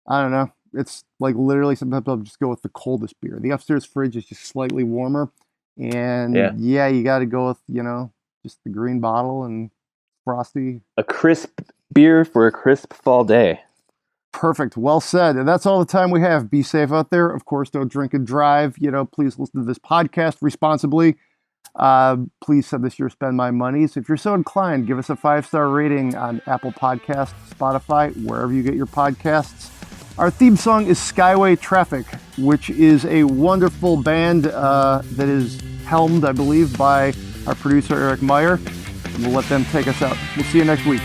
Speaker 1: I don't know. It's like literally sometimes I'll just go with the coldest beer. The upstairs fridge is just slightly warmer, and yeah you got to go with just the green bottle and frosty.
Speaker 2: A crisp beer for a crisp fall day.
Speaker 1: Perfect. Well said. And that's all the time we have. Be safe out there. Of course, don't drink and drive. Please listen to this podcast responsibly. Please send us your spend my monies. If you're so inclined, give us a 5-star rating on Apple Podcasts, Spotify, wherever you get your podcasts. Our theme song is Skyway Traffic, which is a wonderful band that is helmed, I believe, by our producer, Eric Meyer. We'll let them take us out. We'll see you next week.